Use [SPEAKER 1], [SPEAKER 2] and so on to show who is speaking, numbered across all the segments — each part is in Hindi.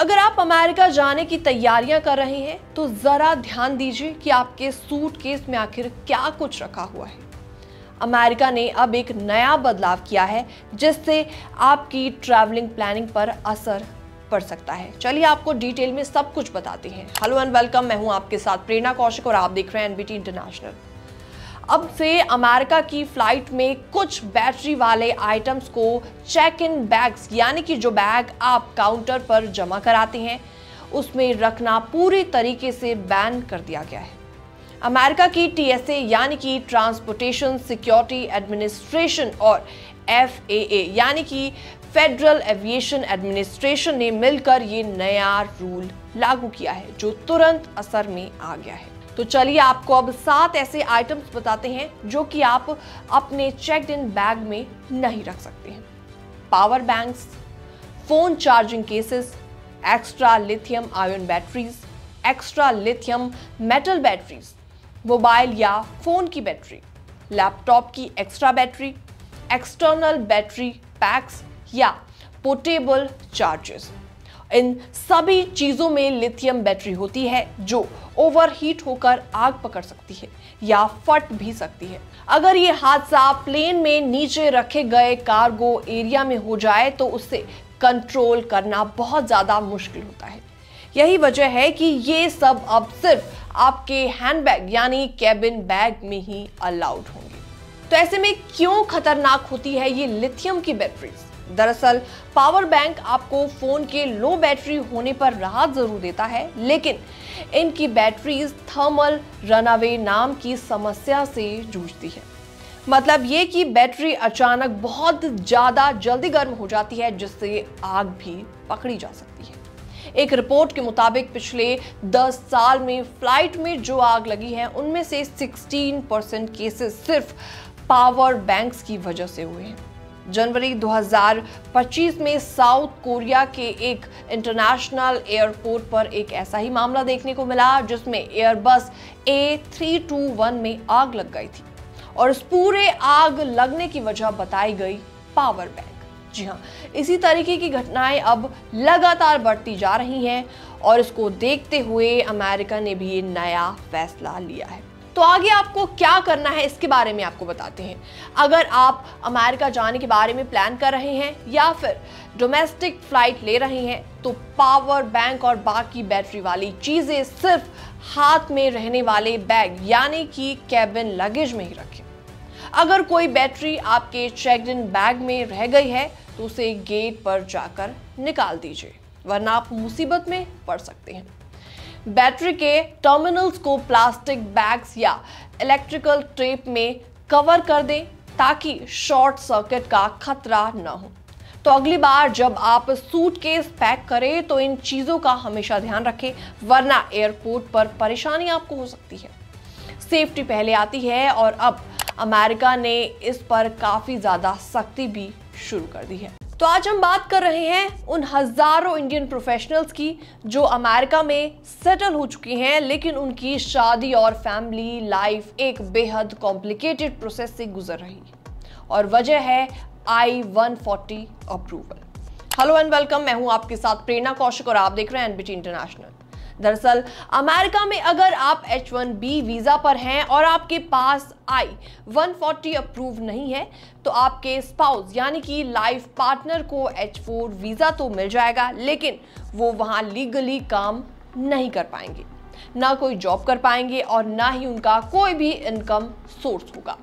[SPEAKER 1] अगर आप अमेरिका जाने की तैयारियां कर रहे हैं तो जरा ध्यान दीजिए कि आपके सूटकेस में आखिर क्या कुछ रखा हुआ है। अमेरिका ने अब एक नया बदलाव किया है जिससे आपकी ट्रैवलिंग प्लानिंग पर असर पड़ सकता है। चलिए आपको डिटेल में सब कुछ बताते हैं। हेलो एंड वेलकम, मैं हूं आपके साथ प्रेरणा कौशिक और आप देख रहे हैं एनबीटी इंटरनेशनल। अब से अमेरिका की फ्लाइट में कुछ बैटरी वाले आइटम्स को चेक इन बैग्स यानी कि जो बैग आप काउंटर पर जमा कराते हैं उसमें रखना पूरी तरीके से बैन कर दिया गया है। अमेरिका की TSA यानी कि ट्रांसपोर्टेशन सिक्योरिटी एडमिनिस्ट्रेशन और FAA यानी कि फेडरल एविएशन एडमिनिस्ट्रेशन ने मिलकर ये नया रूल लागू किया है जो तुरंत असर में आ गया है। तो चलिए आपको अब 7 ऐसे आइटम्स बताते हैं जो कि आप अपने चेक्ड इन बैग में नहीं रख सकते हैं। Power banks, phone charging cases, extra lithium ion batteries, extra lithium metal batteries, mobile या फोन की बैटरी, लैपटॉप की extra battery, external battery PACS या पोर्टेबल चार्जर्स। इन सभी चीजों में लिथियम बैटरी होती है जो ओवरहीट होकर आग पकड़ सकती है या फट भी सकती है। अगर ये हादसा प्लेन में नीचे रखे गए कार्गो एरिया में हो जाए तो उससे कंट्रोल करना बहुत ज्यादा मुश्किल होता है। यही वजह है कि ये सब अब सिर्फ आपके हैंडबैग यानी कैबिन बैग में ही अलाउड होंगे। तो ऐसे में क्यों खतरनाक होती है ये लिथियम की बैटरीज? दरअसल पावर बैंक आपको फोन के लो बैटरी होने पर राहत जरूर देता है, लेकिन इनकी बैटरीज थर्मल रनअवे नाम की समस्या से जूझती है। मतलब ये कि बैटरी अचानक बहुत ज्यादा जल्दी गर्म हो जाती है जिससे आग भी पकड़ी जा सकती है। एक रिपोर्ट के मुताबिक पिछले 10 साल में फ्लाइट में जो आग लगी है उनमें से 16% केसेस सिर्फ पावर बैंक्स की वजह से हुए हैं। जनवरी 2025 में साउथ कोरिया के एक इंटरनेशनल एयरपोर्ट पर एक ऐसा ही मामला देखने को मिला जिसमें एयरबस A321 में आग लग गई थी और इस पूरे आग लगने की वजह बताई गई पावर बैंक। जी हाँ, इसी तरीके की घटनाएं अब लगातार बढ़ती जा रही हैं और इसको देखते हुए अमेरिका ने भी नया फैसला लिया है। तो आगे आपको क्या करना है इसके बारे में आपको बताते हैं। अगर आप अमेरिका जाने के बारे में प्लान कर रहे हैं या फिर डोमेस्टिक फ्लाइट ले रहे हैं तो पावर बैंक और बाकी बैटरी वाली चीजें सिर्फ हाथ में रहने वाले बैग यानी कि कैबिन लगेज में ही रखें। अगर कोई बैटरी आपके चेक्ड इन बैग में रह गई है तो उसे गेट पर जाकर निकाल दीजिए, वरना आप मुसीबत में पड़ सकते हैं। बैटरी के टर्मिनल्स को प्लास्टिक बैग्स या इलेक्ट्रिकल टेप में कवर कर दें ताकि शॉर्ट सर्किट का खतरा न हो। तो अगली बार जब आप सूटकेस पैक करें तो इन चीजों का हमेशा ध्यान रखें, वरना एयरपोर्ट पर परेशानी आपको हो सकती है। सेफ्टी पहले आती है और अब अमेरिका ने इस पर काफी ज्यादा सख्ती भी शुरू कर दी है। तो आज हम बात कर रहे हैं उन हजारों इंडियन प्रोफेशनल्स की जो अमेरिका में सेटल हो चुकी हैं, लेकिन उनकी शादी और फैमिली लाइफ एक बेहद कॉम्प्लिकेटेड प्रोसेस से गुजर रही है और वजह है I-140 approval. Hello and welcome, मैं हूं आपके साथ प्रेरणा कौशिक और आप देख रहे हैं एनबीटी इंटरनेशनल। दरअसल अमेरिका में अगर आप H-1B वीजा पर हैं और आपके पास I-140 अप्रूव नहीं है तो आपके स्पाउस यानी कि लाइफ पार्टनर को H-4 वीजा तो मिल जाएगा, लेकिन वो वहां लीगली काम नहीं कर पाएंगे, ना कोई जॉब कर पाएंगे और ना ही उनका कोई भी इनकम सोर्स होगा।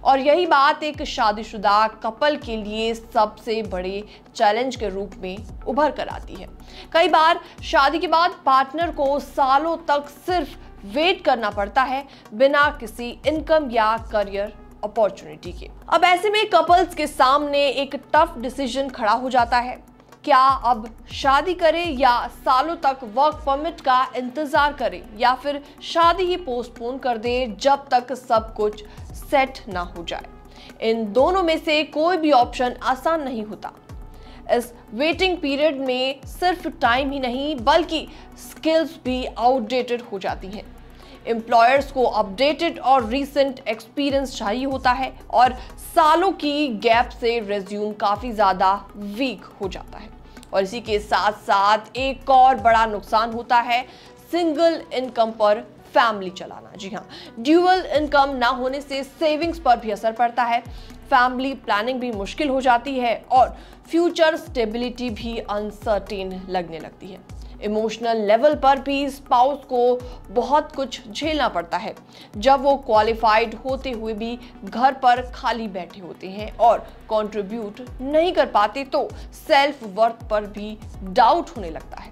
[SPEAKER 1] और यही बात एक शादीशुदा कपल के लिए सबसे बड़े चैलेंज के रूप में उभर कर आती है। कई बार शादी के बाद पार्टनर को सालों तक सिर्फ वेट करना पड़ता है बिना किसी इनकम या करियर अपॉर्चुनिटी के। अब ऐसे में कपल्स के सामने एक टफ डिसीजन खड़ा हो जाता है, क्या अब शादी करें या सालों तक वर्क परमिट का इंतजार करें या फिर शादी ही पोस्टपोन कर दें जब तक सब कुछ सेट ना हो जाए। इन दोनों में से कोई भी ऑप्शन आसान नहीं होता। इस वेटिंग पीरियड में सिर्फ टाइम ही नहीं बल्कि स्किल्स भी आउटडेटेड हो जाती हैं। एम्प्लॉयर्स को अपडेटेड और रीसेंट एक्सपीरियंस चाहिए होता है और सालों की गैप से रिज्यूम काफी ज्यादा वीक हो जाता है। और इसी के साथ साथ एक और बड़ा नुकसान होता है सिंगल इनकम पर फैमिली चलाना। जी हाँ, ड्यूअल इनकम ना होने से सेविंग्स पर भी असर पड़ता है, फैमिली प्लानिंग भी मुश्किल हो जाती है और फ्यूचर स्टेबिलिटी भी अनसर्टेन लगने लगती है। इमोशनल लेवल पर भी स्पाउस को बहुत कुछ झेलना पड़ता है जब वो क्वालिफाइड होते हुए भी घर पर खाली बैठे होते हैं और कंट्रीब्यूट नहीं कर पाते तो सेल्फ वर्थ पर भी डाउट होने लगता है।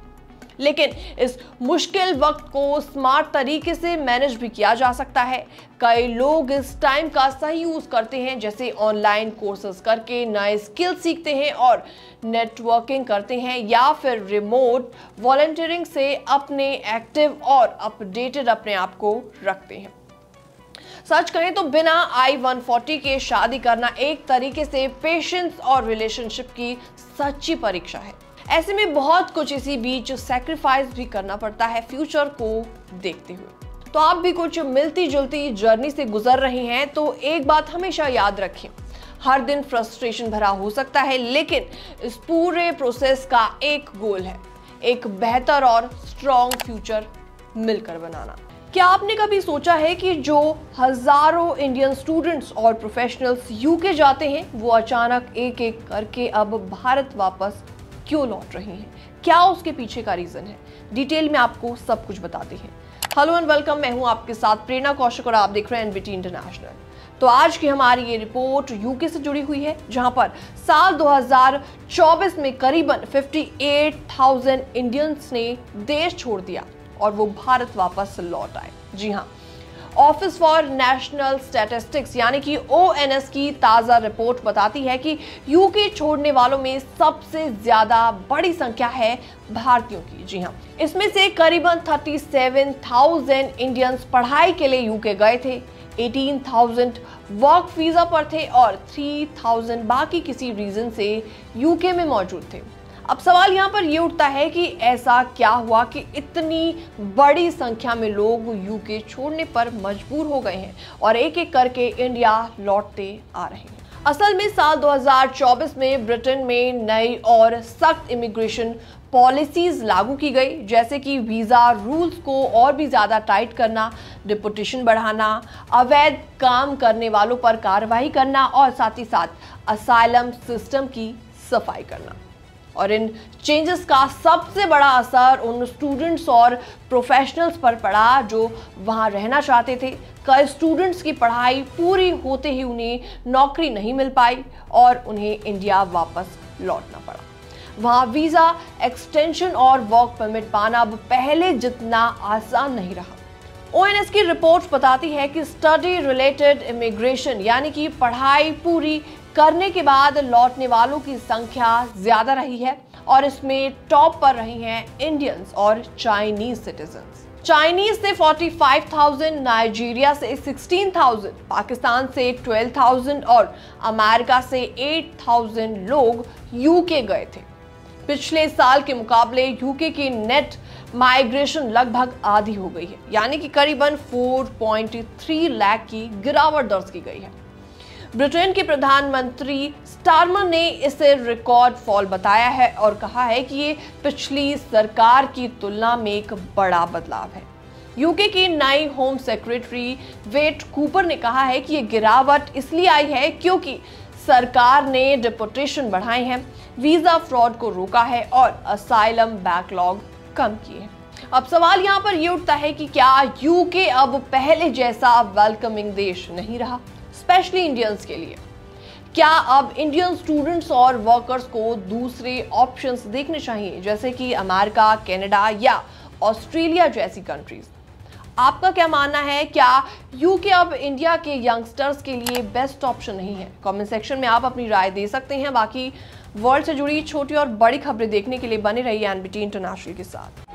[SPEAKER 1] लेकिन इस मुश्किल वक्त को स्मार्ट तरीके से मैनेज भी किया जा सकता है। कई लोग इस टाइम का सही यूज करते हैं, जैसे ऑनलाइन कोर्सेज करके नए स्किल सीखते हैं और नेटवर्किंग करते हैं, या फिर रिमोट वॉलंटियरिंग से अपने एक्टिव और अपडेटेड अपने आप को रखते हैं। सच कहें तो बिना I-140 के शादी करना एक तरीके से पेशेंस और रिलेशनशिप की सच्ची परीक्षा है। ऐसे में बहुत कुछ इसी बीच सैक्रिफाइस भी करना पड़ता है फ्यूचर को देखते हुए। तो आप भी कुछ मिलती जुलती जर्नी से गुजर रही हैं तो एक बात हमेशा याद रखें, हर दिन फ्रस्ट्रेशन भरा हो सकता है, लेकिन इस पूरे प्रोसेस का एक गोल है, एक बेहतर और स्ट्रॉन्ग फ्यूचर मिलकर बनाना। क्या आपने कभी सोचा है कि जो हजारों इंडियन स्टूडेंट्स और प्रोफेशनल्स यूके जाते हैं वो अचानक एक एक करके अब भारत वापस क्यों लौट रही हैं? क्या उसके पीछे का रीजन है? डिटेल में आपको सब कुछ बताते हैं। हेलो एंड वेलकम, मैं हूं आपके साथ प्रेरणा कौशिक और आप देख रहे हैं एनबीटी इंटरनेशनल। तो आज की हमारी ये रिपोर्ट यूके से जुड़ी हुई है, जहां पर साल 2024 में करीबन 58,000 इंडियंस ने देश छोड़ दिया और वो भारत वापस लौट आए। जी हाँ, ऑफिस फॉर नेशनल स्टैटिस्टिक्स यानी कि ONS की ताजा रिपोर्ट बताती है कि यूके छोड़ने वालों में सबसे ज्यादा बड़ी संख्या है भारतीयों की। जी हाँ, इसमें से करीबन 37,000 इंडियंस पढ़ाई के लिए यूके गए थे, 18,000 वर्क वीजा पर थे और 3,000 बाकी किसी रीजन से यूके में मौजूद थे। अब सवाल यहाँ पर यह उठता है कि ऐसा क्या हुआ कि इतनी बड़ी संख्या में लोग यूके छोड़ने पर मजबूर हो गए हैं और एक एक करके इंडिया लौटते आ रहे हैं। असल में साल 2024 में ब्रिटेन में नई और सख्त इमिग्रेशन पॉलिसीज लागू की गई, जैसे कि वीजा रूल्स को और भी ज्यादा टाइट करना, डिपोटेशन बढ़ाना, अवैध काम करने वालों पर कार्रवाई करना और साथ ही साथ असाइलम सिस्टम की सफाई करना। और इन चेंजेस का सबसे बड़ा असर उन स्टूडेंट्स और प्रोफेशनल्स पर पड़ा जो वहां रहना चाहते थे। कई स्टूडेंट्स की पढ़ाई पूरी होते ही उन्हें नौकरी नहीं मिल पाई और उन्हें इंडिया वापस लौटना पड़ा। वहां वीजा एक्सटेंशन और वर्क परमिट पाना अब पहले जितना आसान नहीं रहा। ONS की रिपोर्ट बताती है कि स्टडी रिलेटेड इमिग्रेशन यानी कि पढ़ाई पूरी करने के बाद लौटने वालों की संख्या ज्यादा रही है और इसमें टॉप पर रही हैं इंडियंस और चाइनीज सिटीजन्स। चाइनीज से 45,000, नाइजीरिया से 16,000, पाकिस्तान से 12,000 और अमेरिका से 8,000 लोग यूके गए थे। पिछले साल के मुकाबले यूके की नेट माइग्रेशन लगभग आधी हो गई है, यानी कि करीबन 4.3 लाख की गिरावट दर्ज की गई है। ब्रिटेन के प्रधानमंत्री स्टारमर ने इसे रिकॉर्ड फॉल बताया है और कहा है कि ये पिछली सरकार की तुलना में एक बड़ा बदलाव है। यूके की नई होम सेक्रेटरी वेट कूपर ने कहा है कि ये गिरावट इसलिए आई है क्योंकि सरकार ने डिपोटेशन बढ़ाए हैं, वीजा फ्रॉड को रोका है और असाइलम बैकलॉग कम किए हैं। अब सवाल यहाँ पर यह उठता है कि क्या यूके अब पहले जैसा वेलकमिंग देश नहीं रहा, स्पेशली इंडियंस के लिए? क्या अब इंडियन स्टूडेंट्स और वर्कर्स को दूसरे ऑप्शंस देखने चाहिए, जैसे कि अमेरिका, कनाडा या ऑस्ट्रेलिया जैसी कंट्रीज? आपका क्या मानना है? क्या यूके अब इंडिया के यंगस्टर्स के लिए बेस्ट ऑप्शन नहीं है? कमेंट सेक्शन में आप अपनी राय दे सकते हैं। बाकी वर्ल्ड से जुड़ी छोटी और बड़ी खबरें देखने के लिए बने रहिए एनबीटी इंटरनेशनल के साथ।